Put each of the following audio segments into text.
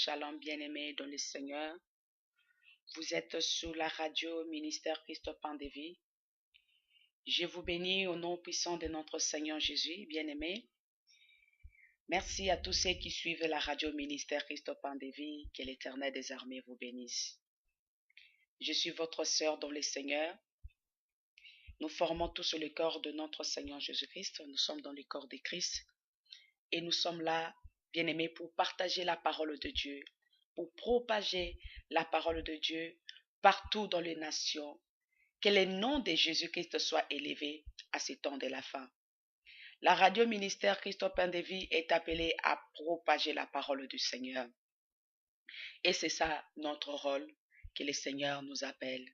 Shalom bien-aimés dans le Seigneur. Vous êtes sur la radio Ministère Christ Pandévie. Je vous bénis au nom puissant de notre Seigneur Jésus, bien-aimés. Merci à tous ceux qui suivent la radio Ministère Christ Pandévie. Que l'Éternel des armées vous bénisse. Je suis votre sœur dans le Seigneur. Nous formons tous le corps de notre Seigneur Jésus-Christ. Nous sommes dans le corps de Christ. Et nous sommes là, bien-aimés, pour partager la parole de Dieu, pour propager la parole de Dieu partout dans les nations. Que le nom de Jésus-Christ soit élevé à ce temps de la fin. La radio ministère Christ Pandévie est appelée à propager la parole du Seigneur. Et c'est ça notre rôle que le Seigneur nous appelle.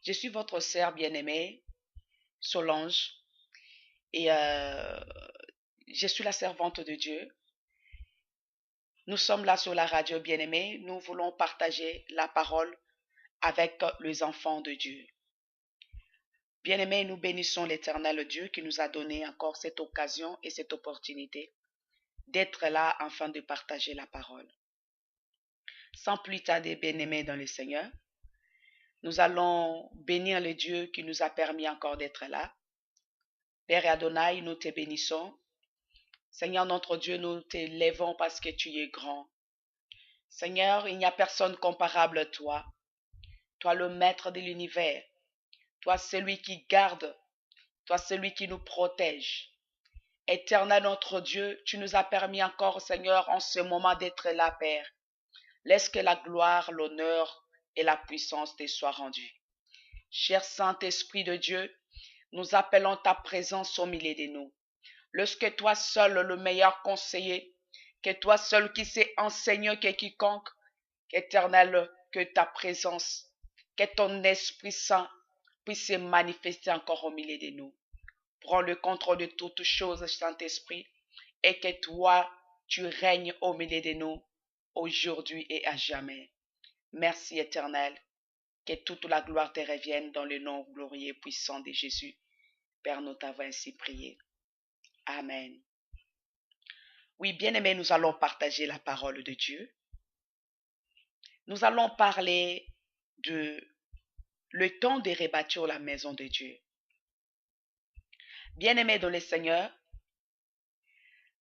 Je suis votre sœur bien-aimée, Solange, et je suis la servante de Dieu. Nous sommes là sur la radio bien-aimée. Nous voulons partager la parole avec les enfants de Dieu. Bien-aimés, nous bénissons l'Éternel Dieu qui nous a donné encore cette occasion et cette opportunité d'être là afin de partager la parole. Sans plus tarder, bien-aimés dans le Seigneur, nous allons bénir le Dieu qui nous a permis encore d'être là. Père Adonai, nous te bénissons. Seigneur notre Dieu, nous te lèvons parce que tu es grand. Seigneur, il n'y a personne comparable à toi. Toi le maître de l'univers. Toi celui qui garde. Toi celui qui nous protège. Éternel notre Dieu, tu nous as permis encore, Seigneur, en ce moment d'être là, Père. Laisse que la gloire, l'honneur et la puissance te soient rendues. Cher Saint-Esprit de Dieu, nous appelons ta présence au milieu de nous. Lorsque toi seul, le meilleur conseiller, que toi seul qui sais enseigner que quiconque, Éternel, que ta présence, que ton Esprit Saint puisse se manifester encore au milieu de nous. Prends le contrôle de toutes choses, Saint-Esprit, et que toi, tu règnes au milieu de nous, aujourd'hui et à jamais. Merci, Éternel, que toute la gloire te revienne dans le nom glorieux et puissant de Jésus. Père, nous t'avons ainsi prié. Amen. Oui, bien-aimés, nous allons partager la parole de Dieu. Nous allons parler de le temps de rebâtir la maison de Dieu. Bien-aimés dans le Seigneur,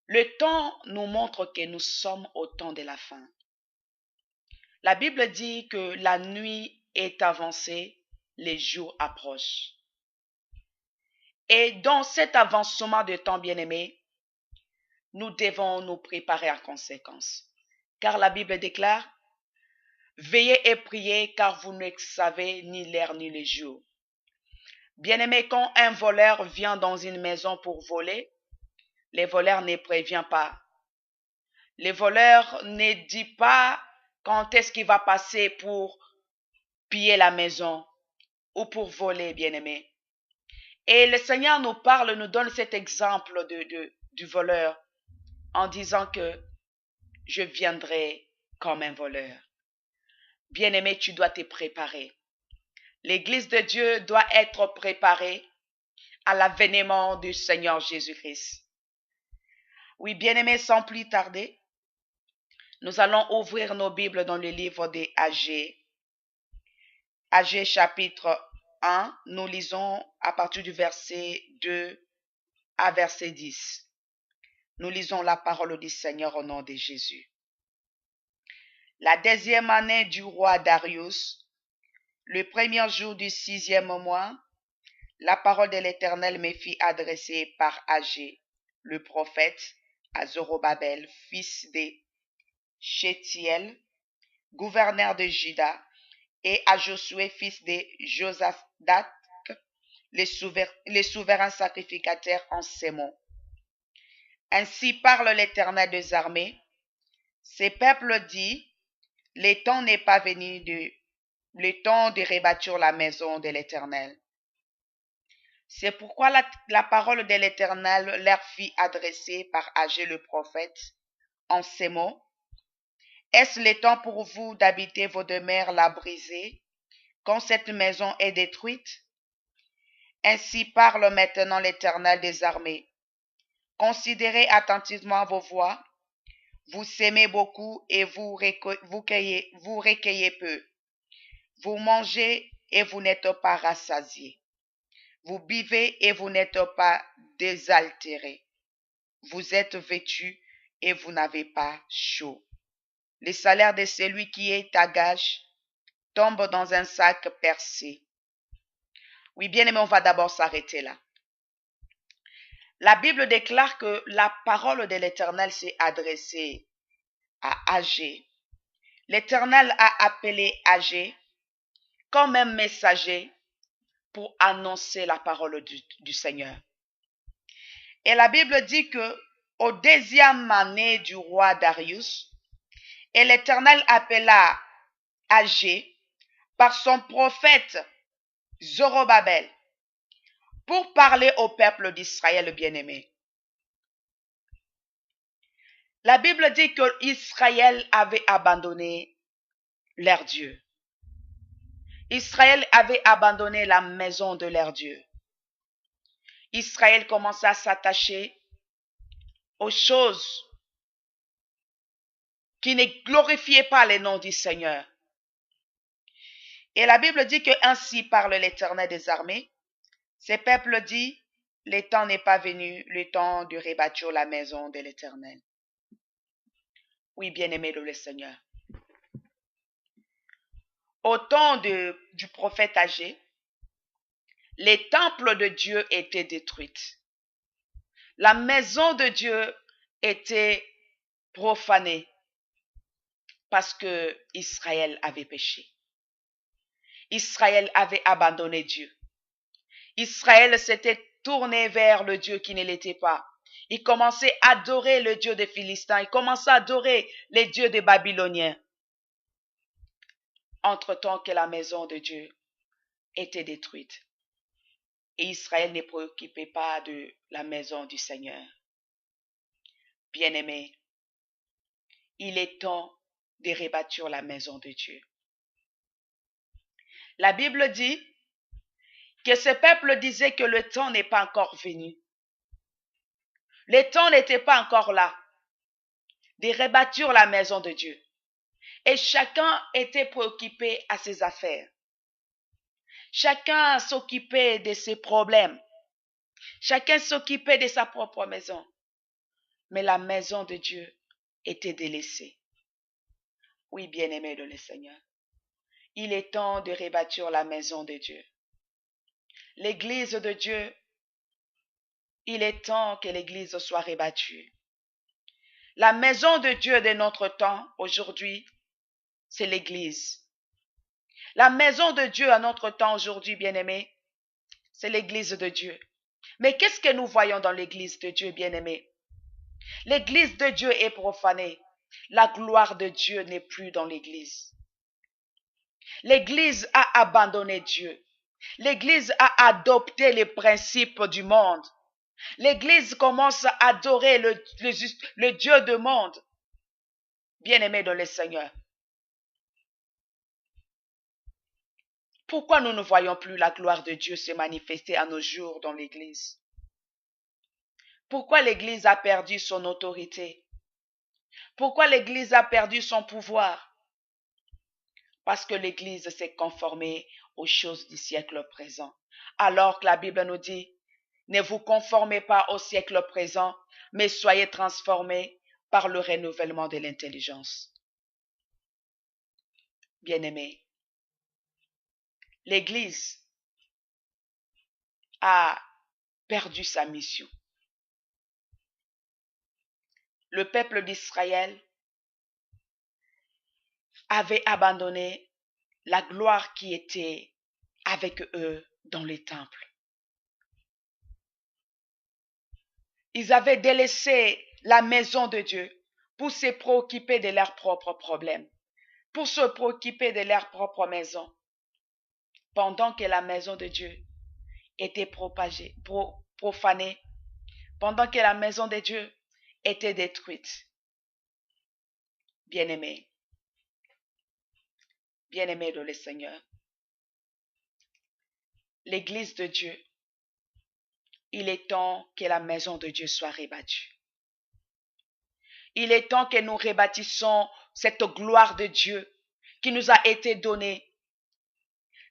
le temps nous montre que nous sommes au temps de la fin. La Bible dit que la nuit est avancée, les jours approchent. Et dans cet avancement de temps, bien-aimés, nous devons nous préparer en conséquence. Car la Bible déclare, « Veillez et priez, car vous ne savez ni l'heure ni le jour. » Bien-aimés, quand un voleur vient dans une maison pour voler, le voleur ne prévient pas. Le voleur ne dit pas quand est-ce qu'il va passer pour piller la maison ou pour voler, bien-aimés. Et le Seigneur nous parle, nous donne cet exemple du voleur en disant que je viendrai comme un voleur. Bien-aimé, tu dois te préparer. L'Église de Dieu doit être préparée à l'avènement du Seigneur Jésus-Christ. Oui, bien-aimés, sans plus tarder, nous allons ouvrir nos Bibles dans le livre des Agées. Agées chapitre 1, nous lisons à partir du verset 2 à verset 10. Nous lisons la parole du Seigneur au nom de Jésus. La 10e année du roi Darius, le premier jour du 6e mois, la parole de l'Éternel me fit adresser par Agée, le prophète, à Zorobabel, fils de Shétiel, gouverneur de Juda, et à Josué, fils de Josadak, les souverains sacrificateurs en ces mots. Ainsi parle l'Éternel des armées. Ces peuples dit, le temps n'est pas venu le temps de rebâtir la maison de l'Éternel. C'est pourquoi la parole de l'Éternel leur fut adressée par Agée le prophète en ces mots. Est-ce le temps pour vous d'habiter vos demeures la brisée, quand cette maison est détruite? Ainsi parle maintenant l'Éternel des armées. Considérez attentivement vos voies, Vous s'aimez beaucoup et vous recueillez peu. Vous mangez et vous n'êtes pas rassasiés. Vous buvez et vous n'êtes pas désaltérés. Vous êtes vêtus et vous n'avez pas chaud. Le salaire de celui qui est à gage tombe dans un sac percé. Oui, bien aimé, on va d'abord s'arrêter là. La Bible déclare que la parole de l'Éternel s'est adressée à Agé. L'Éternel a appelé Agé comme un messager pour annoncer la parole du Seigneur. Et la Bible dit que au 10e année du roi Darius, et l'Éternel appela Agé par son prophète Zorobabel pour parler au peuple d'Israël bien-aimé. La Bible dit que Israël avait abandonné leur Dieu. Israël avait abandonné la maison de leur Dieu. Israël commençait à s'attacher aux choses qui ne glorifiaient pas le nom du Seigneur. Et la Bible dit que ainsi parle l'Éternel des armées. Ce peuple dit, le temps n'est pas venu, le temps de rebâtir la maison de l'Éternel. Oui, bien-aimé de le Seigneur. Au temps du prophète Agé, les temples de Dieu étaient détruits. La maison de Dieu était profanée parce que Israël avait péché. Israël avait abandonné Dieu. Israël s'était tourné vers le Dieu qui ne l'était pas. Il commençait à adorer le Dieu des Philistins. Il commençait à adorer les dieux des Babyloniens. Entre-temps que la maison de Dieu était détruite. Et Israël ne préoccupait pas de la maison du Seigneur. Bien-aimé, il est temps de rebâtir la maison de Dieu. La Bible dit que ce peuple disait que le temps n'est pas encore venu. Le temps n'était pas encore là de rebâtir la maison de Dieu. Et chacun était préoccupé à ses affaires. Chacun s'occupait de ses problèmes. Chacun s'occupait de sa propre maison. Mais la maison de Dieu était délaissée. Oui, bien-aimé de le Seigneur. Il est temps de rebâtir la maison de Dieu. L'église de Dieu, il est temps que l'église soit rebâtue. La maison de Dieu de notre temps, aujourd'hui, c'est l'église. La maison de Dieu à notre temps aujourd'hui, bien-aimé, c'est l'église de Dieu. Mais qu'est-ce que nous voyons dans l'église de Dieu, bien-aimé? L'église de Dieu est profanée. La gloire de Dieu n'est plus dans l'église. L'église a abandonné Dieu. L'église a adopté les principes du monde. L'église commence à adorer le Dieu du monde. Bien-aimé dans le Seigneur. Pourquoi nous ne voyons plus la gloire de Dieu se manifester à nos jours dans l'église? Pourquoi l'église a perdu son autorité? Pourquoi l'église a perdu son pouvoir? Parce que l'église s'est conformée aux choses du siècle présent. Alors que la Bible nous dit, ne vous conformez pas au siècle présent, mais soyez transformés par le renouvellement de l'intelligence. Bien-aimés, l'église a perdu sa mission. Le peuple d'Israël avait abandonné la gloire qui était avec eux dans les temples. Ils avaient délaissé la maison de Dieu pour se préoccuper de leurs propres problèmes, pour se préoccuper de leur propre maison, pendant que la maison de Dieu était profanée, pendant que la maison de Dieu était détruite. Bien-aimés de le Seigneur, l'église de Dieu, il est temps que la maison de Dieu soit rebâtue. Il est temps que nous rebâtissons cette gloire de Dieu qui nous a été donnée.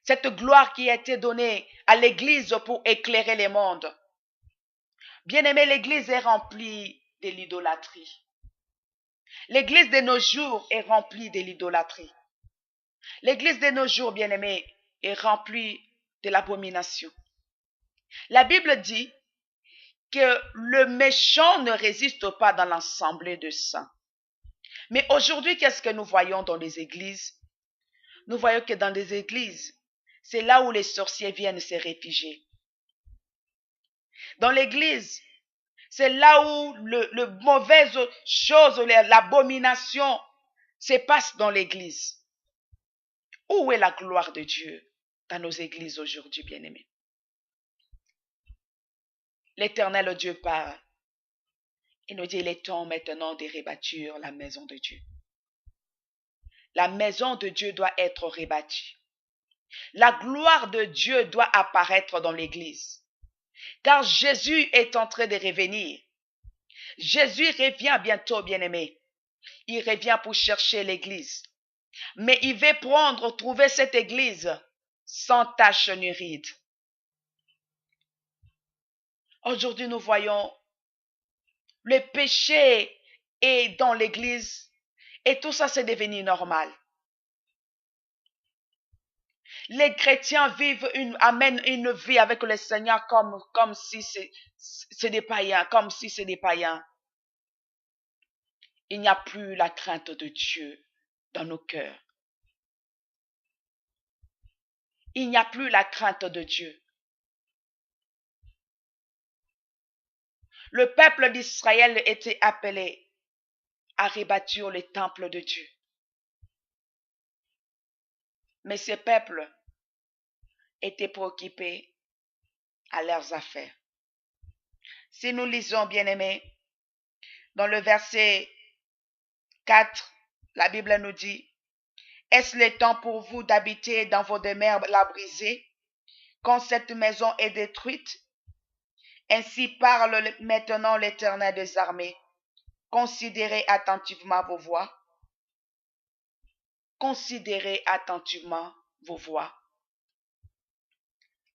Cette gloire qui a été donnée à l'Église pour éclairer les mondes. Bien-aimé, l'Église est remplie de l'idolâtrie. L'Église de nos jours est remplie de l'idolâtrie. L'Église de nos jours, bien-aimé, est remplie de l'abomination. La Bible dit que le méchant ne résiste pas dans l'assemblée de saints. Mais aujourd'hui, qu'est-ce que nous voyons dans les églises? Nous voyons que dans les églises, c'est là où les sorciers viennent se réfugier. Dans l'église, c'est là où le mauvaise chose, l'abomination se passe dans l'église. Où est la gloire de Dieu dans nos églises aujourd'hui, bien-aimés? L'Éternel Dieu parle. Il nous dit, il est temps maintenant de rebâtir la maison de Dieu. La maison de Dieu doit être rebâtie. La gloire de Dieu doit apparaître dans l'église. Car Jésus est en train de revenir. Jésus revient bientôt, bien-aimé. Il revient pour chercher l'église. Mais il veut trouver cette église sans tache ni ride. Aujourd'hui, nous voyons le péché est dans l'église et tout ça, c'est devenu normal. Les chrétiens amènent une vie avec le Seigneur comme si c'est des païens, comme si c'est des païens. Il n'y a plus la crainte de Dieu dans nos cœurs. Il n'y a plus la crainte de Dieu. Le peuple d'Israël était appelé à rebâtir le temple de Dieu. Mais ce peuple était préoccupé à leurs affaires. Si nous lisons, bien-aimés, dans le verset 4, la Bible nous dit, « Est-ce le temps pour vous d'habiter dans vos demeures la brisée, quand cette maison est détruite? Ainsi parle maintenant l'Éternel des armées. Considérez attentivement vos voies. Considérez attentivement vos voies. »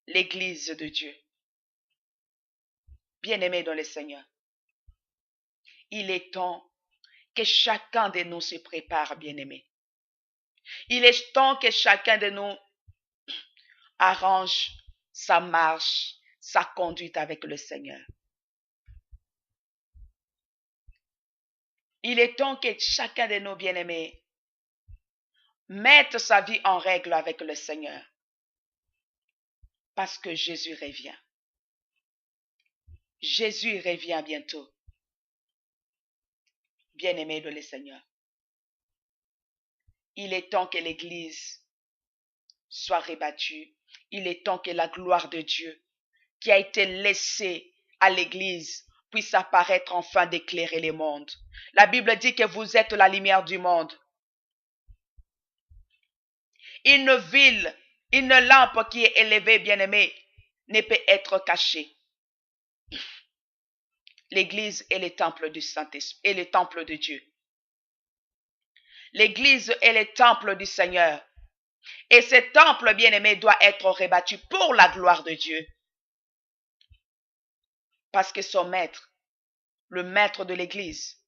L'Église de Dieu. Bien-aimés dans le Seigneur, il est temps que chacun de nous se prépare, bien-aimés. Il est temps que chacun de nous arrange sa marche, sa conduite avec le Seigneur. Il est temps que chacun de nous, bien-aimés, mette sa vie en règle avec le Seigneur. Parce que Jésus revient. Jésus revient bientôt. Bien-aimés de le Seigneur, il est temps que l'Église soit rebattue. Il est temps que la gloire de Dieu qui a été laissée à l'Église puisse apparaître afin d'éclairer les mondes. La Bible dit que vous êtes la lumière du monde. Une lampe qui est élevée, bien-aimée, ne peut être cachée. L'Église est le temple du Saint-Esprit, est le temple de Dieu. L'Église est le temple du Seigneur. Et ce temple, bien-aimé, doit être rebâti pour la gloire de Dieu. Parce que son maître, le maître de l'Église,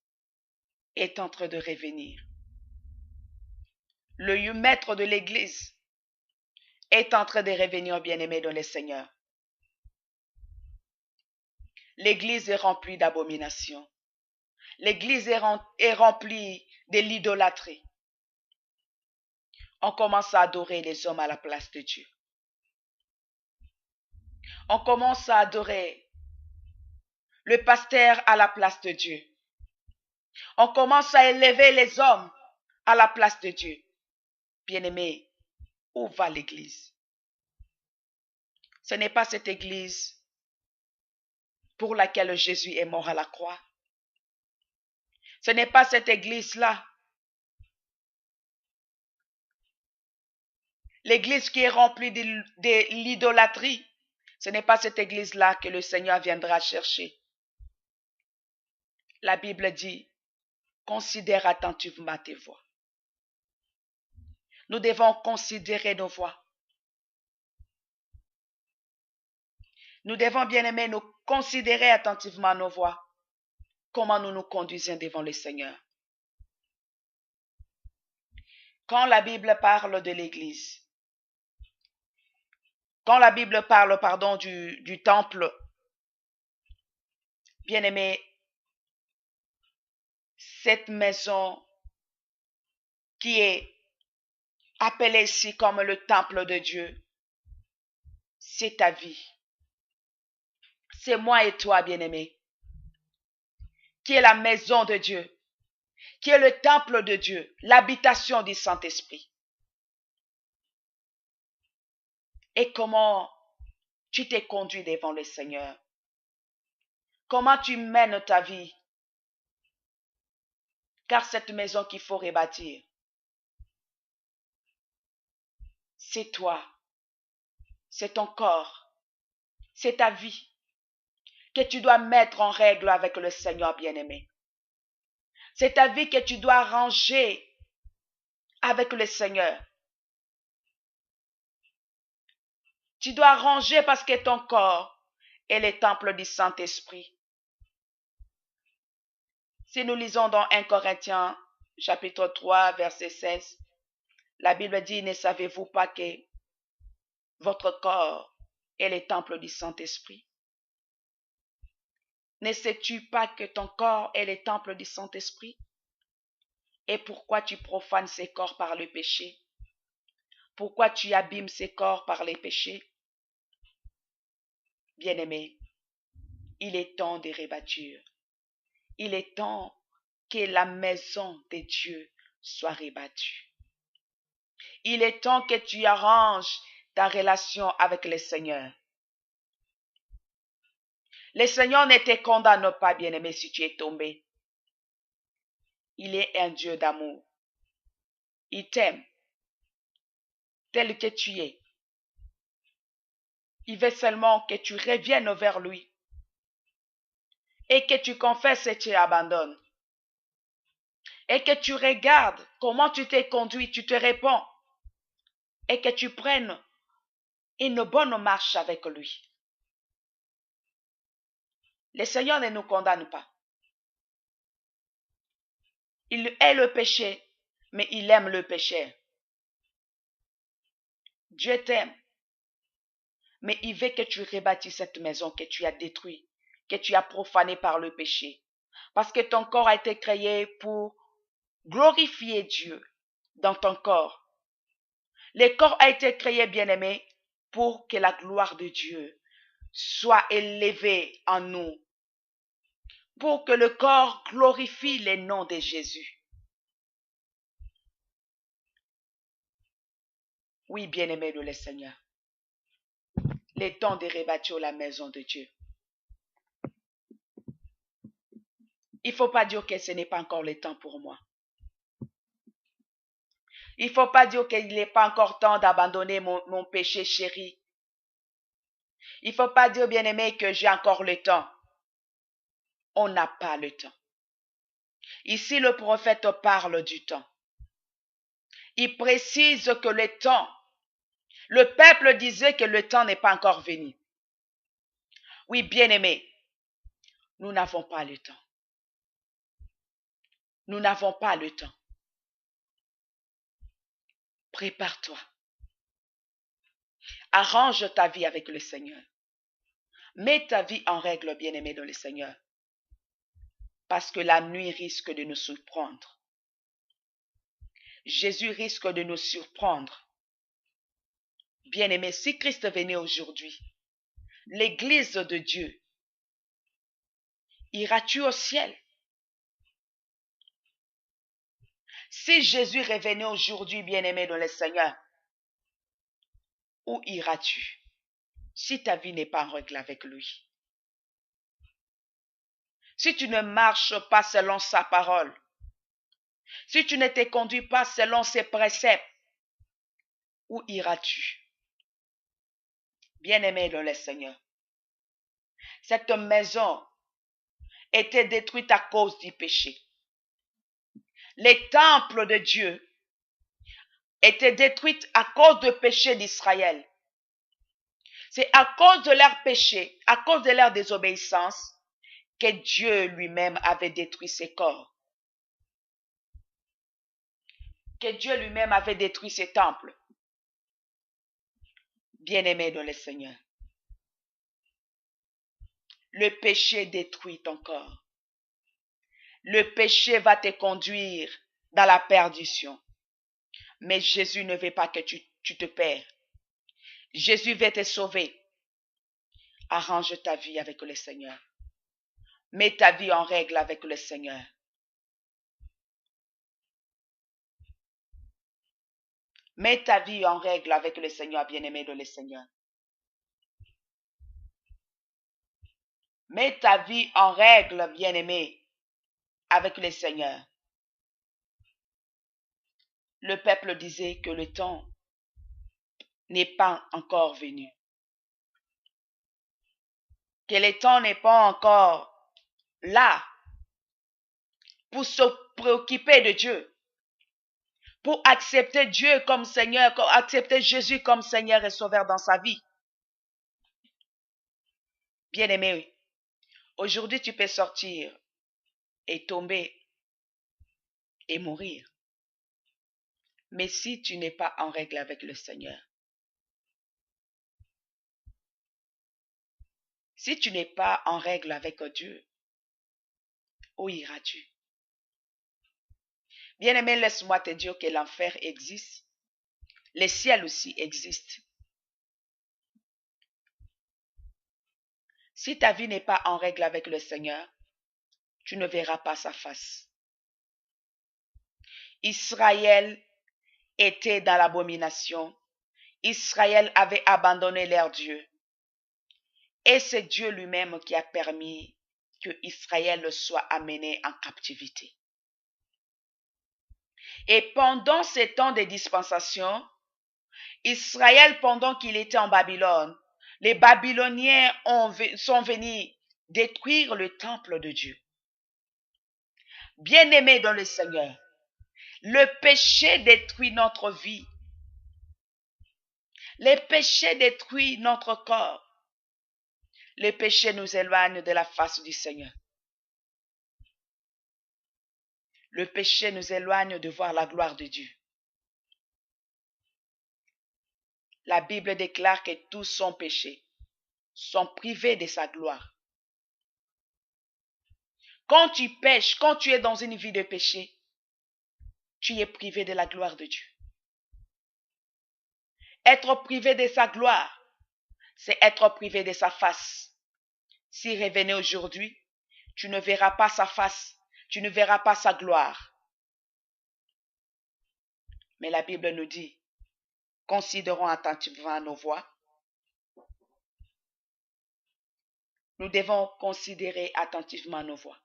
est en train de revenir. Le maître de l'Église est en train de revenir, bien-aimé dans le Seigneur. L'Église est remplie d'abominations. L'Église est remplie de l'idolâtrie. On commence à adorer les hommes à la place de Dieu. On commence à adorer le pasteur à la place de Dieu. On commence à élever les hommes à la place de Dieu. Bien-aimé, où va l'Église? Ce n'est pas cette Église pour laquelle Jésus est mort à la croix. Ce n'est pas cette Église-là. L'Église qui est remplie de l'idolâtrie, ce n'est pas cette Église-là que le Seigneur viendra chercher. La Bible dit considère attentivement tes voies. Nous devons considérer nos voies. Nous devons, bien-aimés, nous considérer attentivement nos voies. Comment nous nous conduisons devant le Seigneur. Quand la Bible parle de l'Église, quand la Bible parle, du temple, bien-aimés, cette maison qui est appelée ici comme le temple de Dieu, c'est ta vie. C'est moi et toi, bien-aimés, qui est la maison de Dieu, qui est le temple de Dieu, l'habitation du Saint-Esprit. Et comment tu t'es conduit devant le Seigneur? Comment tu mènes ta vie? Car cette maison qu'il faut rebâtir, c'est toi, c'est ton corps, c'est ta vie que tu dois mettre en règle avec le Seigneur bien-aimé. C'est ta vie que tu dois ranger avec le Seigneur. Tu dois ranger parce que ton corps est le temple du Saint-Esprit. Si nous lisons dans 1 Corinthiens chapitre 3 verset 16, la Bible dit, ne savez-vous pas que votre corps est le temple du Saint-Esprit? Ne sais-tu pas que ton corps est le temple du Saint-Esprit? Et pourquoi tu profanes ces corps par le péché? Pourquoi tu abîmes ces corps par les péchés? Bien-aimé, il est temps de rebâtir. Il est temps que la maison de Dieu soit rebâtue. Il est temps que tu arranges ta relation avec le Seigneur. Le Seigneur ne te condamne pas, bien-aimé, si tu es tombé. Il est un Dieu d'amour. Il t'aime tel que tu es. Il veut seulement que tu reviennes vers lui et que tu confesses et tu abandonnes. Et que tu regardes comment tu t'es conduit, tu te réponds et que tu prennes une bonne marche avec lui. Le Seigneur ne nous condamne pas. Il hait le péché, mais il aime le pécheur. Dieu t'aime, mais il veut que tu rebâtisses cette maison que tu as détruite, que tu as profanée par le péché. Parce que ton corps a été créé pour glorifier Dieu dans ton corps. Le corps a été créé, bien-aimé, pour que la gloire de Dieu soit élevée en nous. Pour que le corps glorifie le nom de Jésus. Oui, bien-aimé de le Seigneur. Le temps de rebâtir la maison de Dieu. Il ne faut pas dire que ce n'est pas encore le temps pour moi. Il ne faut pas dire qu'il n'est pas encore temps d'abandonner mon péché chéri. Il ne faut pas dire, bien-aimé, que j'ai encore le temps. On n'a pas le temps. Ici, le prophète parle du temps. Il précise que le peuple disait que le temps n'est pas encore venu. Oui, bien-aimé, nous n'avons pas le temps. Nous n'avons pas le temps. Prépare-toi. Arrange ta vie avec le Seigneur. Mets ta vie en règle, bien-aimé, dans le Seigneur. Parce que la nuit risque de nous surprendre. Jésus risque de nous surprendre. Bien-aimé, si Christ venait aujourd'hui, l'Église de Dieu, iras-tu au ciel? Si Jésus revenait aujourd'hui, bien-aimé dans le Seigneur, où iras-tu si ta vie n'est pas en règle avec lui? Si tu ne marches pas selon sa parole, si tu ne te conduis pas selon ses préceptes, où iras-tu? Bien-aimé dans le Seigneur, cette maison était détruite à cause du péché. les temples de Dieu étaient détruits à cause du péché d'Israël. C'est à cause de leur péché, à cause de leur désobéissance, que Dieu lui-même avait détruit ses corps. Que Dieu lui-même avait détruit ses temples. Bien-aimé dans le Seigneur, le péché détruit ton corps. Le péché va te conduire dans la perdition. Mais Jésus ne veut pas que tu te perds. Jésus veut te sauver. Arrange ta vie avec le Seigneur. Mets ta vie en règle avec le Seigneur. Mets ta vie en règle avec le Seigneur, bien-aimé de le Seigneur. Mets ta vie en règle, bien-aimé, avec le Seigneur. Le peuple disait que le temps n'est pas encore venu. Que le temps n'est pas encore là pour se préoccuper de Dieu. Pour accepter Dieu comme Seigneur, pour accepter Jésus comme Seigneur et Sauveur dans sa vie. Bien-aimé, aujourd'hui tu peux sortir et tomber et mourir. Mais si tu n'es pas en règle avec le Seigneur, si tu n'es pas en règle avec Dieu, où iras-tu? Bien-aimé, laisse-moi te dire que l'enfer existe. Le ciel aussi existe. Si ta vie n'est pas en règle avec le Seigneur, tu ne verras pas sa face. Israël était dans l'abomination. Israël avait abandonné leur Dieu. Et c'est Dieu lui-même qui a permis que Israël soit amené en captivité. Et pendant ces temps de dispensation, Israël, pendant qu'il était en Babylone, les Babyloniens sont venus détruire le temple de Dieu. Bien-aimés dans le Seigneur, le péché détruit notre vie. Le péché détruit notre corps. Le péché nous éloigne de la face du Seigneur. Le péché nous éloigne de voir la gloire de Dieu. La Bible déclare que tous sont péchés, sont privés de sa gloire. Quand tu pêches, quand tu es dans une vie de péché, tu es privé de la gloire de Dieu. Être privé de sa gloire, c'est être privé de sa face. S'il revenait aujourd'hui, tu ne verras pas sa face, tu ne verras pas sa gloire. Mais la Bible nous dit, considérons attentivement nos voies. Nous devons considérer attentivement nos voies.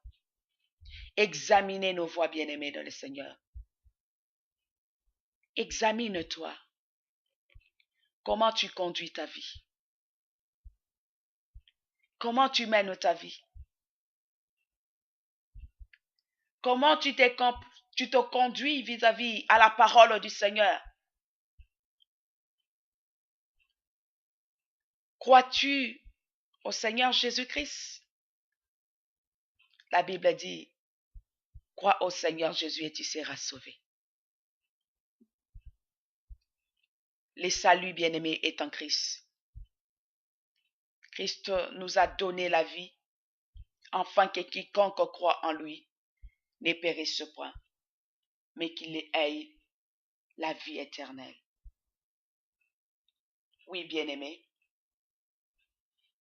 Examiner nos voies, bien-aimés dans le Seigneur. Examine-toi. Comment tu conduis ta vie? Comment tu mènes ta vie? Comment tu te conduis vis-à-vis à la parole du Seigneur? Crois-tu au Seigneur Jésus-Christ? La Bible dit, crois au Seigneur Jésus et tu seras sauvé. Le salut, bien-aimé, est en Christ. Christ nous a donné la vie, afin que quiconque croit en lui ne périsse point, mais qu'il ait la vie éternelle. Oui, bien-aimé,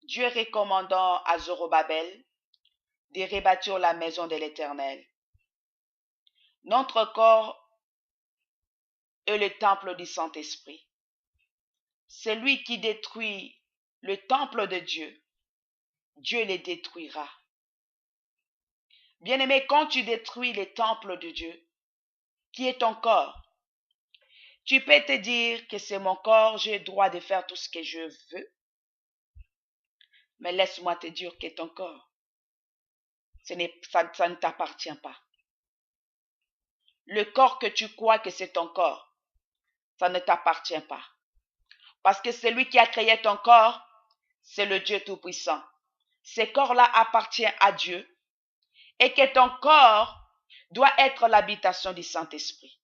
Dieu recommandant à Zorobabel de rebâtir la maison de l'Éternel. Notre corps est le temple du Saint-Esprit. Celui qui détruit le temple de Dieu, Dieu les détruira. Bien-aimé, quand tu détruis le temple de Dieu, qui est ton corps, tu peux te dire que c'est mon corps, j'ai le droit de faire tout ce que je veux. Mais laisse-moi te dire que ton corps, ça ne t'appartient pas. le corps que tu crois que c'est ton corps, ça ne t'appartient pas. Parce que celui qui a créé ton corps, c'est le Dieu Tout-Puissant. Ce corps-là appartient à Dieu et que ton corps doit être l'habitation du Saint-Esprit.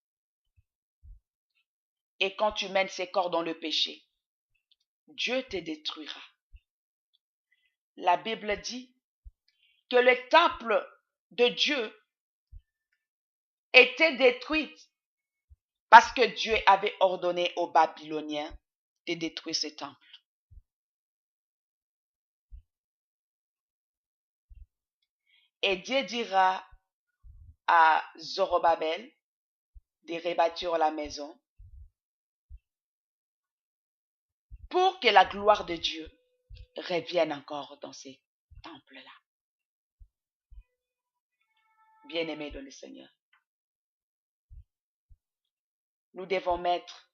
Et quand tu mènes ces corps dans le péché, Dieu te détruira. La Bible dit que le temple de Dieu était détruit parce que Dieu avait ordonné aux Babyloniens de détruire ce temple. Et Dieu dira à Zorobabel de rebâtir la maison pour que la gloire de Dieu revienne encore dans ces temples-là. Bien-aimés dans le Seigneur, nous devons mettre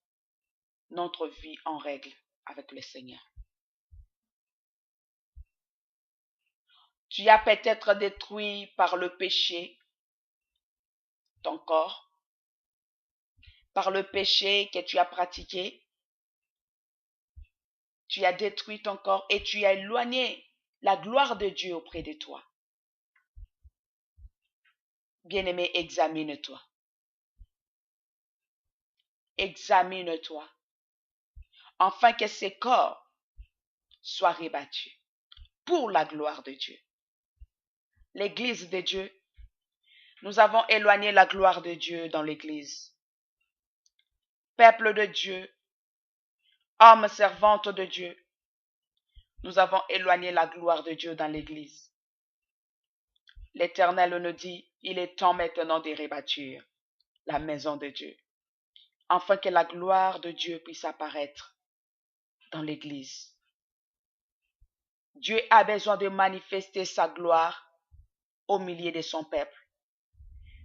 notre vie en règle avec le Seigneur. Tu as peut-être détruit par le péché ton corps, par le péché que tu as pratiqué. Tu as détruit ton corps et tu as éloigné la gloire de Dieu auprès de toi. Bien-aimé, examine-toi. Examine-toi, afin que ces corps soient rebattus pour la gloire de Dieu. L'Église de Dieu, nous avons éloigné la gloire de Dieu dans l'Église. Peuple de Dieu, âme servante de Dieu, nous avons éloigné la gloire de Dieu dans l'Église. L'Éternel nous dit, il est temps maintenant de rebâtir la maison de Dieu, afin que la gloire de Dieu puisse apparaître dans l'Église. Dieu a besoin de manifester sa gloire au milieu de son peuple.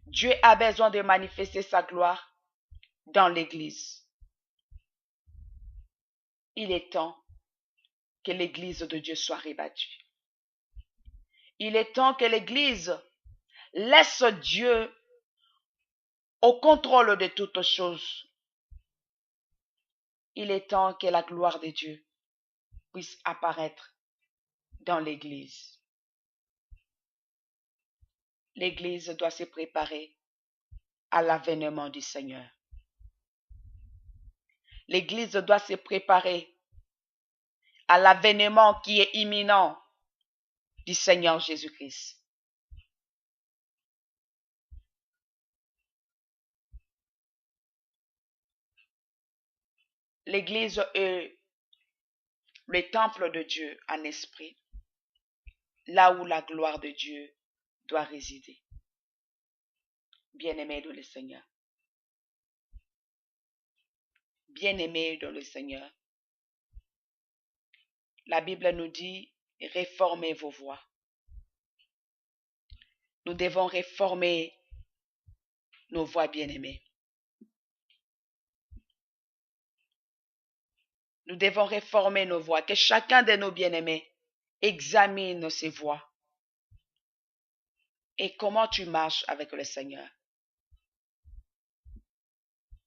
Dieu a besoin de manifester sa gloire dans l'Église. Il est temps que l'Église de Dieu soit rebattue. Il est temps que l'Église laisse Dieu au contrôle de toutes choses. Il est temps que la gloire de Dieu puisse apparaître dans l'Église. L'Église doit se préparer à l'avènement du Seigneur. L'Église doit se préparer à l'avènement qui est imminent du Seigneur Jésus-Christ. L'Église est le temple de Dieu en esprit, là où la gloire de Dieu doit résider. Bien-aimés dans le Seigneur. Bien-aimés dans le Seigneur. La Bible nous dit, réformez vos voies. Nous devons réformer nos voies, bien-aimés. Nous devons réformer nos voies. Que chacun de nos bien-aimés examine ses voies. Et comment tu marches avec le Seigneur?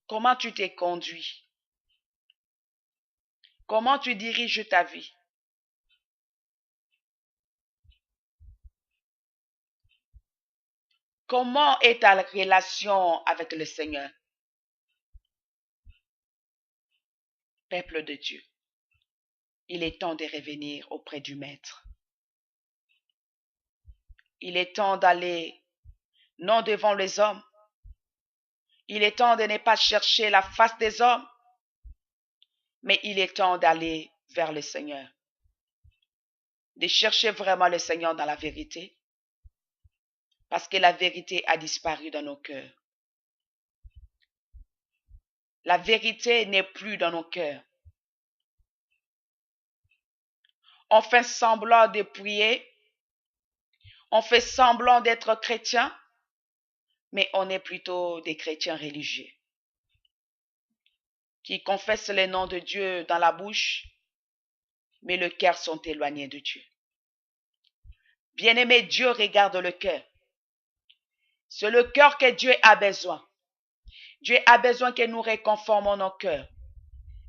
Comment tu t'es conduit? Comment tu diriges ta vie? Comment est ta relation avec le Seigneur? Peuple de Dieu, il est temps de revenir auprès du Maître. Il est temps d'aller non devant les hommes. Il est temps de ne pas chercher la face des hommes, mais il est temps d'aller vers le Seigneur. De chercher vraiment le Seigneur dans la vérité, parce que la vérité a disparu dans nos cœurs. La vérité n'est plus dans nos cœurs. On fait semblant de prier, on fait semblant d'être chrétien, mais on est plutôt des chrétiens religieux qui confessent le nom de Dieu dans la bouche, mais le cœur sont éloignés de Dieu. Bien-aimé, Dieu regarde le cœur. C'est le cœur que Dieu a besoin. Dieu a besoin que nous réconformons nos cœurs.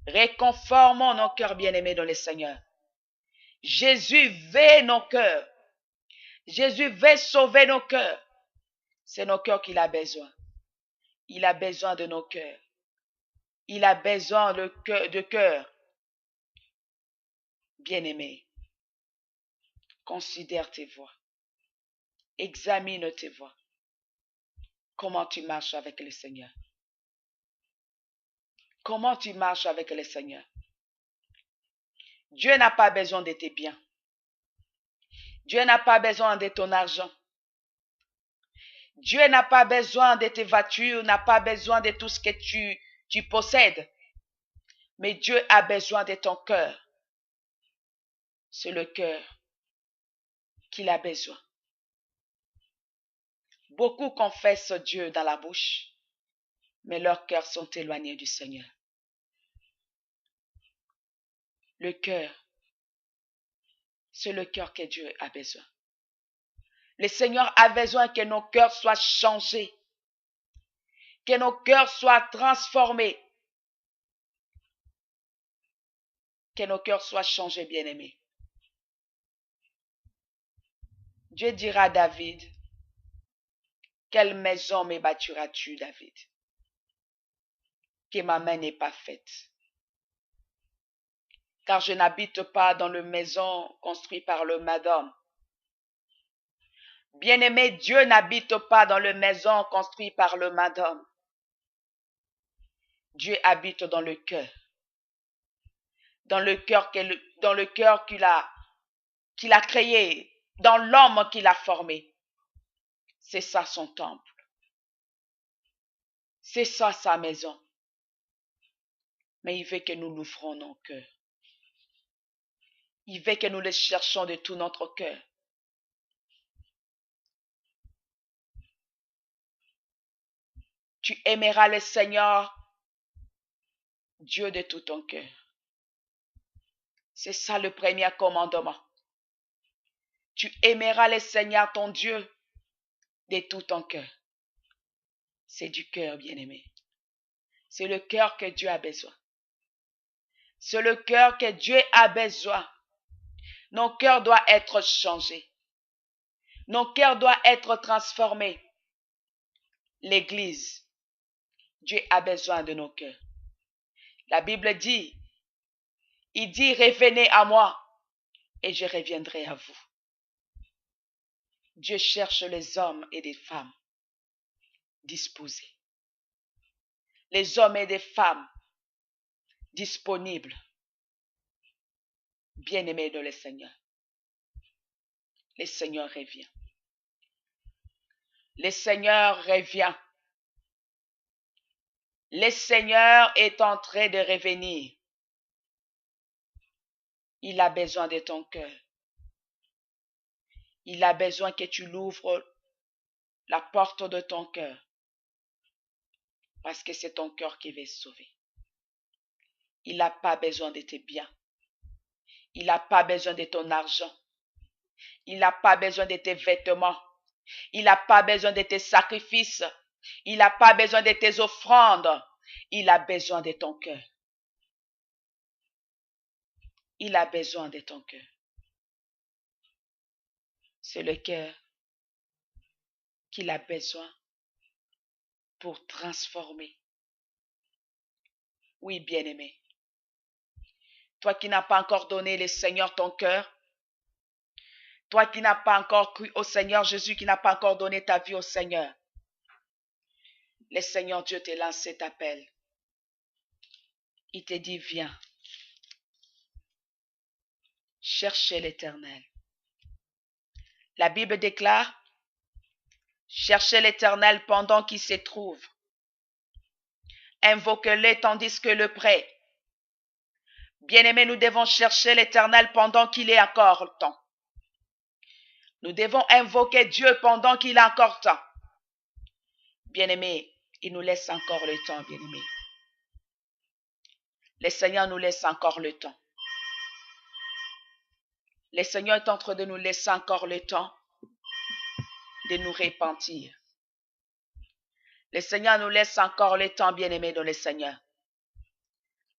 Réconformons nos cœurs bien-aimés dans le Seigneur. Jésus veut nos cœurs. Jésus veut sauver nos cœurs. C'est nos cœurs qu'il a besoin. Il a besoin de nos cœurs. Il a besoin de cœurs. Bien-aimé, considère tes voies. Examine tes voies. Comment tu marches avec le Seigneur? Comment tu marches avec le Seigneur? Dieu n'a pas besoin de tes biens. Dieu n'a pas besoin de ton argent. Dieu n'a pas besoin de tes voitures, n'a pas besoin de tout ce que tu possèdes. Mais Dieu a besoin de ton cœur. C'est le cœur qu'il a besoin. Beaucoup confessent Dieu dans la bouche, mais leurs cœurs sont éloignés du Seigneur. Le cœur, c'est le cœur que Dieu a besoin. Le Seigneur a besoin que nos cœurs soient changés, que nos cœurs soient transformés, que nos cœurs soient changés, bien-aimés. Dieu dira à David, quelle maison me bâtiras-tu, David, que ma main n'est pas faite? Car je n'habite pas dans une maison construite par le madame. Bien-aimé, Dieu n'habite pas dans une maison construite par le madame. Dieu habite dans le cœur. Dans le cœur qu'il a créé, dans l'homme qu'il a formé. C'est ça son temple. C'est ça sa maison. Mais il veut que nous l'ouvrons nos cœurs. Il veut que nous le cherchions de tout notre cœur. Tu aimeras le Seigneur, Dieu de tout ton cœur. C'est ça le premier commandement. Tu aimeras le Seigneur ton Dieu de tout ton cœur. C'est du cœur, bien-aimé. C'est le cœur que Dieu a besoin. C'est le cœur que Dieu a besoin. Nos cœurs doivent être changés. Nos cœurs doivent être transformés. L'Église, Dieu a besoin de nos cœurs. La Bible dit, il dit, revenez à moi et je reviendrai à vous. Dieu cherche les hommes et les femmes disposés. Les hommes et les femmes disponibles, bien-aimés de le Seigneur. Le Seigneur revient. Le Seigneur revient. Le Seigneur est en train de revenir. Il a besoin de ton cœur. Il a besoin que tu l'ouvres la porte de ton cœur. Parce que c'est ton cœur qui va sauver. Il n'a pas besoin de tes biens. Il n'a pas besoin de ton argent. Il n'a pas besoin de tes vêtements. Il n'a pas besoin de tes sacrifices. Il n'a pas besoin de tes offrandes. Il a besoin de ton cœur. Il a besoin de ton cœur. C'est le cœur qu'il a besoin pour transformer. Oui, bien-aimé. Toi qui n'as pas encore donné le Seigneur ton cœur, toi qui n'as pas encore cru au Seigneur Jésus, qui n'a pas encore donné ta vie au Seigneur, le Seigneur Dieu te lance cet appel. Il te dit, viens, cherchez l'Éternel. La Bible déclare, cherchez l'Éternel pendant qu'il se trouve. Invoquez-le tandis que le prêt. Bien-aimés, nous devons chercher l'Éternel pendant qu'il est encore temps. Nous devons invoquer Dieu pendant qu'il a encore temps. Bien-aimés, il nous laisse encore le temps, bien-aimés. Le Seigneur nous laisse encore le temps. Le Seigneur est en train de nous laisser encore le temps de nous repentir. Le Seigneur nous laisse encore le temps, bien-aimés dans le Seigneur.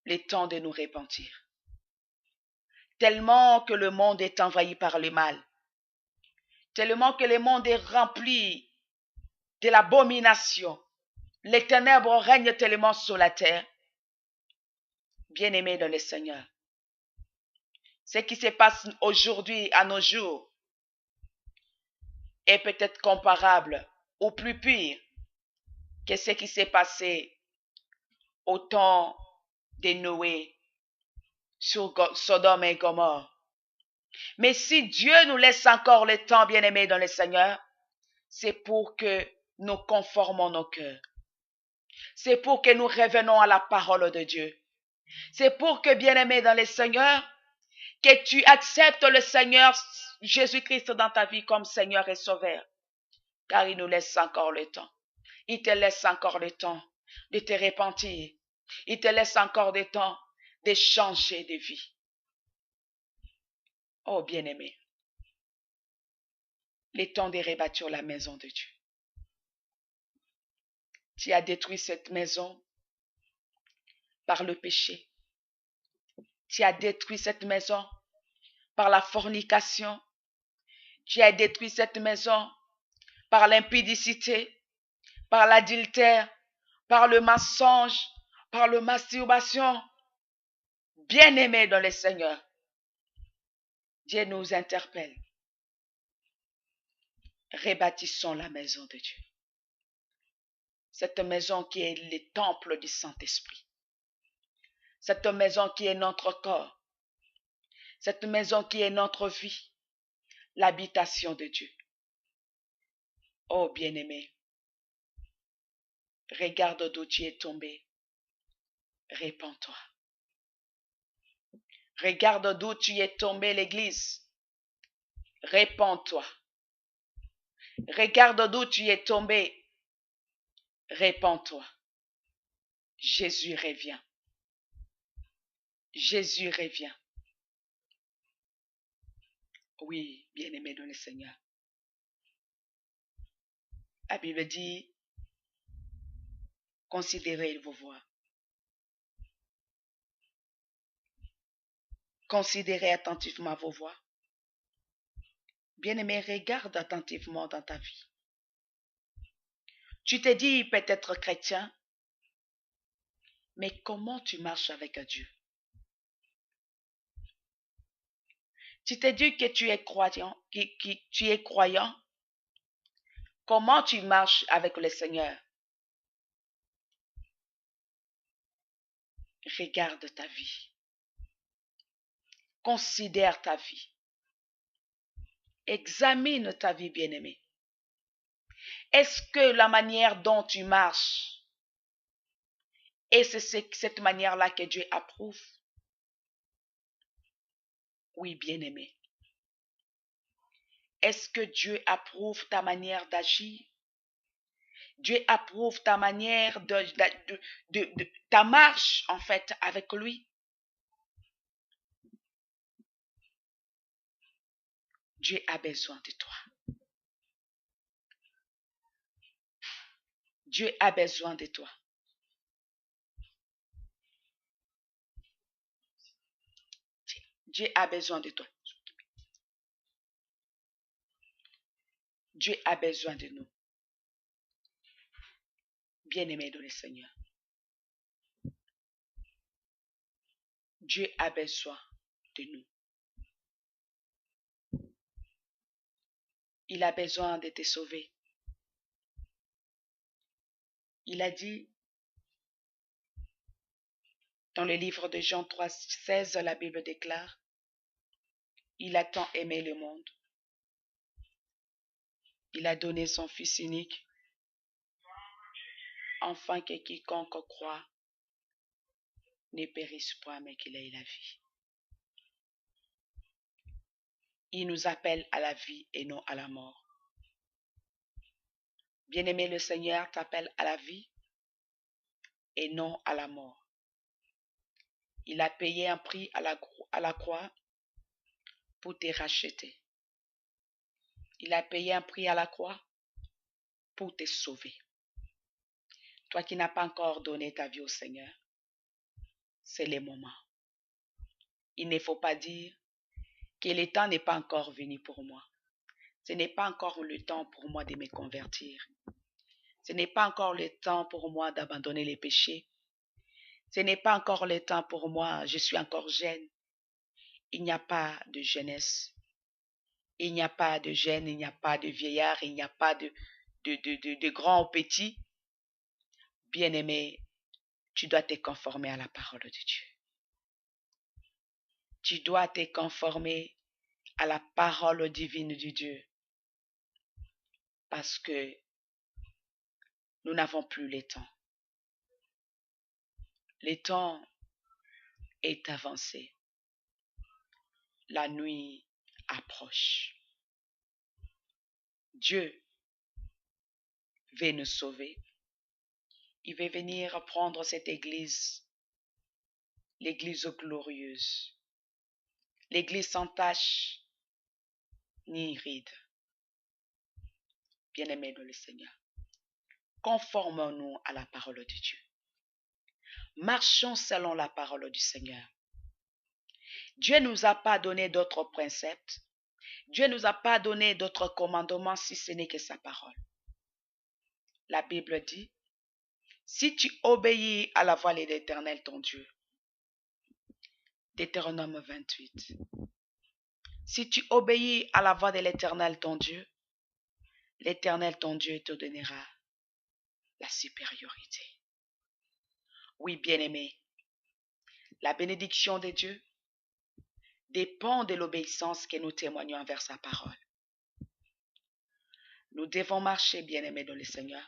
Le temps de nous repentir. Tellement que le monde est envahi par le mal. Tellement que le monde est rempli de l'abomination. Les ténèbres règnent tellement sur la terre. Bien-aimés dans le Seigneur. Ce qui se passe aujourd'hui à nos jours est peut-être comparable ou plus pire que ce qui s'est passé au temps de Noé sur Sodome et Gomorrhe. Mais si Dieu nous laisse encore le temps, bien-aimés dans le Seigneur, c'est pour que nous conformons nos cœurs. C'est pour que nous revenons à la parole de Dieu. C'est pour que, bien-aimés dans le Seigneur, que tu acceptes le Seigneur Jésus-Christ dans ta vie comme Seigneur et Sauveur. Car il nous laisse encore le temps. Il te laisse encore le temps de te repentir. Il te laisse encore le temps de changer de vie. Oh bien-aimé, le temps de rebâtir la maison de Dieu. Tu as détruit cette maison par le péché. Tu as détruit cette maison par la fornication. Tu as détruit cette maison par l'impudicité, par l'adultère, par le mensonge, par la masturbation. Bien-aimés dans le Seigneur, Dieu nous interpelle. Rebâtissons la maison de Dieu. Cette maison qui est le temple du Saint-Esprit. Cette maison qui est notre corps. Cette maison qui est notre vie. L'habitation de Dieu. Oh bien-aimé, regarde d'où tu es tombé. Répands-toi. Regarde d'où tu es tombé, l'Église. Répands-toi. Regarde d'où tu es tombé. Répands-toi. Jésus revient. Jésus revient. Oui, bien-aimé dans le Seigneur. La Bible dit, considérez vos voies. Considérez attentivement vos voies. Bien-aimé, regarde attentivement dans ta vie. Tu te dis peut-être chrétien, mais comment tu marches avec Dieu? Tu te dis que tu es croyant, tu es croyant. Comment tu marches avec le Seigneur? Regarde ta vie. Considère ta vie. Examine ta vie, bien-aimé. Est-ce que la manière dont tu marches, et c'est cette manière-là que Dieu approuve? Oui, bien-aimé. Est-ce que Dieu approuve ta manière d'agir? Dieu approuve ta manière ta marche, en fait, avec lui? Dieu a besoin de toi. Dieu a besoin de toi. Dieu a besoin de toi. Dieu a besoin de nous. Bien-aimés dans le Seigneur. Dieu a besoin de nous. Il a besoin de te sauver. Il a dit dans le livre de Jean 3,16, la Bible déclare, il a tant aimé le monde. Il a donné son Fils unique, afin que quiconque croit ne périsse point, mais qu'il ait la vie. Il nous appelle à la vie et non à la mort. Bien-aimé, le Seigneur t'appelle à la vie et non à la mort. Il a payé un prix à la croix pour te racheter. Il a payé un prix à la croix pour te sauver. Toi qui n'as pas encore donné ta vie au Seigneur, c'est le moment. Il ne faut pas dire que le temps n'est pas encore venu pour moi. Ce n'est pas encore le temps pour moi de me convertir. Ce n'est pas encore le temps pour moi d'abandonner les péchés. Ce n'est pas encore le temps pour moi, je suis encore jeune. Il n'y a pas de jeunesse. Il n'y a pas de jeune, il n'y a pas de vieillard, il n'y a pas de grand ou petit. Bien-aimé, tu dois te conformer à la parole de Dieu. Tu dois te conformer à la parole divine de Dieu. Parce que nous n'avons plus le temps. Le temps est avancé. La nuit approche. Dieu veut nous sauver. Il veut venir prendre cette église, l'église glorieuse, l'église sans tache ni ride. Bien-aimés dans le Seigneur, conformons-nous à la parole de Dieu. Marchons selon la parole du Seigneur. Dieu ne nous a pas donné d'autres préceptes. Dieu ne nous a pas donné d'autres commandements si ce n'est que sa parole. La Bible dit, si tu obéis à la voix de l'Éternel ton Dieu, Deutéronome 28, si tu obéis à la voix de l'Éternel ton Dieu, l'Éternel ton Dieu te donnera la supériorité. Oui, bien-aimé, la bénédiction de Dieu dépend de l'obéissance que nous témoignons envers sa parole. Nous devons marcher, bien-aimés dans le Seigneur,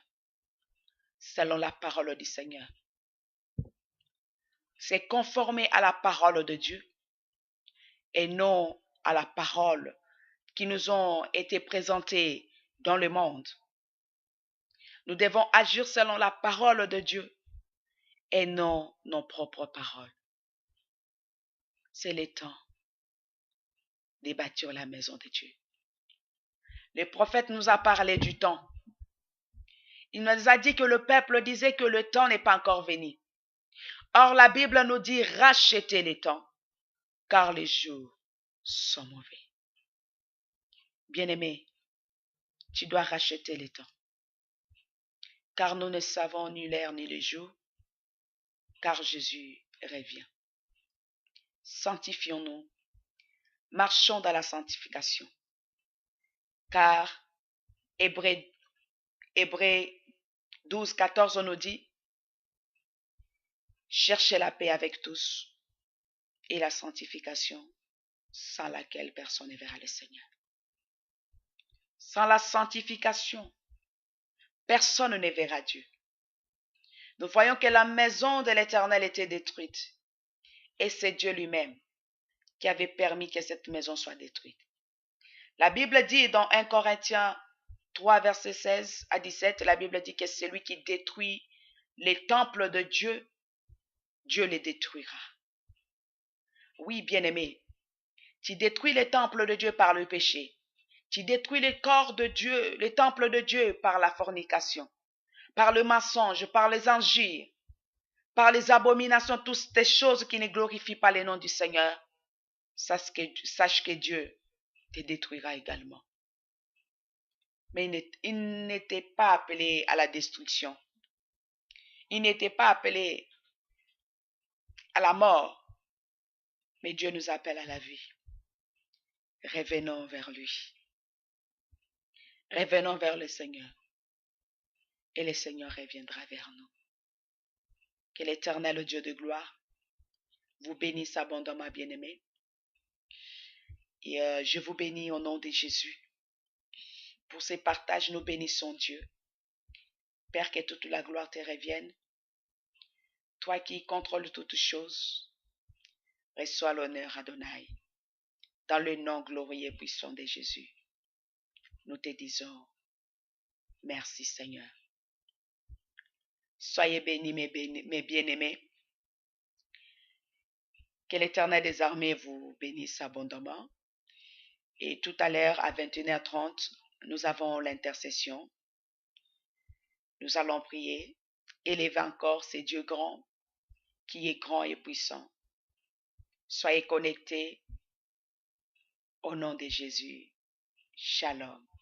selon la parole du Seigneur. C'est conformer à la parole de Dieu et non à la parole qui nous ont été présentées dans le monde. Nous devons agir selon la parole de Dieu et non nos propres paroles. C'est le temps de bâtir la maison de Dieu. Le prophète nous a parlé du temps. Il nous a dit que le peuple disait que le temps n'est pas encore venu. Or, la Bible nous dit rachetez les temps, car les jours sont mauvais. Bien-aimé, tu dois racheter les temps, car nous ne savons ni l'heure ni le jour, car Jésus revient. Sanctifions-nous, marchons dans la sanctification, car Hébreux 12, 14 nous dit, cherchez la paix avec tous et la sanctification sans laquelle personne ne verra le Seigneur. Sans la sanctification, personne ne verra Dieu. Nous voyons que la maison de l'Éternel était détruite et c'est Dieu lui-même qui avait permis que cette maison soit détruite. La Bible dit dans 1 Corinthiens 3, versets 16 à 17, la Bible dit que celui qui détruit les temples de Dieu, Dieu les détruira. Oui, bien-aimé, tu détruis les temples de Dieu par le péché. Tu détruis les corps de Dieu, les temples de Dieu par la fornication, par le mensonge, par les injures, par les abominations, toutes ces choses qui ne glorifient pas le nom du Seigneur. Sache que Dieu te détruira également. Mais il n'était pas appelé à la destruction. Il n'était pas appelé à la mort. Mais Dieu nous appelle à la vie. Revenons vers lui. Revenons vers le Seigneur. Et le Seigneur reviendra vers nous. Que l'Éternel Dieu de gloire vous bénisse abondamment, bien-aimés. Et je vous bénis au nom de Jésus. Pour ces partages, nous bénissons Dieu. Père, que toute la gloire te revienne. Toi qui contrôles toutes choses, reçois l'honneur, Adonai. Dans le nom glorieux et puissant de Jésus, nous te disons merci, Seigneur. Soyez bénis, mes bien-aimés. Que l'Éternel des armées vous bénisse abondamment. Et tout à l'heure, à 21h30, nous avons l'intercession. Nous allons prier élevez encore ce Dieu grand, qui est grand et puissant. Soyez connectés au nom de Jésus. Shalom.